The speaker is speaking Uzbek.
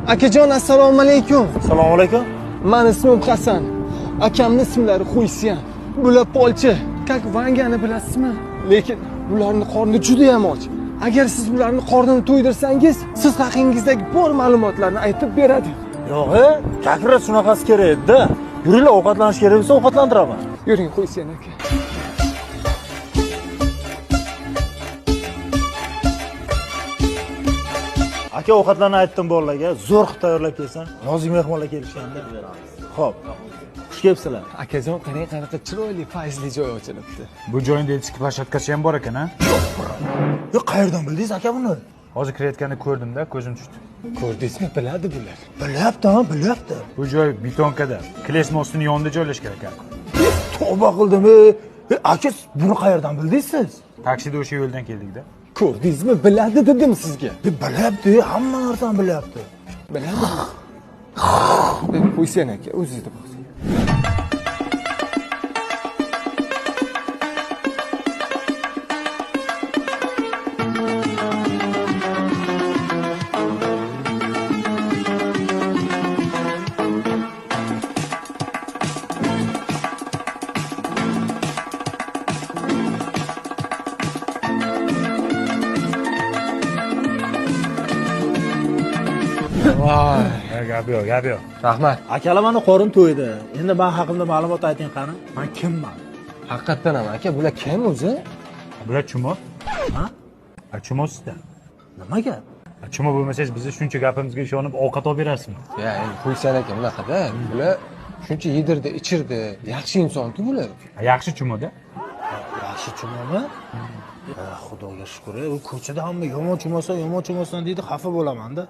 Akajon, assalomu alaykum. Assalomu alaykum. Men ismim Hasan. Akamning ismlari Xuysyan. Bular polchi. Как Vangani bilasizmi? Lekin ularning qorni juda ham och. Agar siz ularning qornini to'ydirsangiz, siz haqingizdagi bor ma'lumotlarni aytib beradi. Yo'q, chaqirib shunaqasi kerak edi-da. Yuringlar, ovqatlanish kerak bo'lsa ovqatlantiraman. Yuring Xuysyan aka. Aka, ovqatlarni aytdim bolalarga, zo'r qilib tayyorlab kelsan. Nozik mehmonlar kelishganda. Xo'p. Xush kelibsizlar. Akajon, qarang qanaqa chiroyli, fayzli joy ochilibdi. Bu joyning eski plashadkasi ham bor ekan-a? Yo'q, qayerdan bildingiz aka buni? Hozir kirayotganda ko'rdim-da, ko'zim tushdi. Ko'rdingizmi? Biladi bular. Bilyapti. Bu joy betonkada, klesmostining yonida joylashgan ekan. Tavba qildim. Aka, buni qayerdan bildingiz siz? Taksida o'sha yo'ldan keldik-da. Ko'rdingizmi? Biladi dedim sizga. Bilyapti, hamma narsani bilyapti. Biladi. Xuysyan aka, o'zingizda bo'lsin. Voy, Gap yo'q. rahmat. Akalar meni qorin to'ydi. Endi men haqimda ma'lumot ayting qani. Men kimman? Haqiqatan ham aka, bular kim o'zi? Bular chumo. Ha? Chumosizda. Nimaga? Chumo bo'lmasangiz bizni shuncha gapimizga ishonib ovqat olib berasizmi? Ya, endi Xuysyan aka bunaqada. Bular shuncha yedirdi, ichirdi. Yaxshi inson-ku bular. Yaxshi chumoda. Yaxshi chumomi? Xudoga shukr. U ko'chada hamma yomon chumosan deydi, xafa bo'laman-da.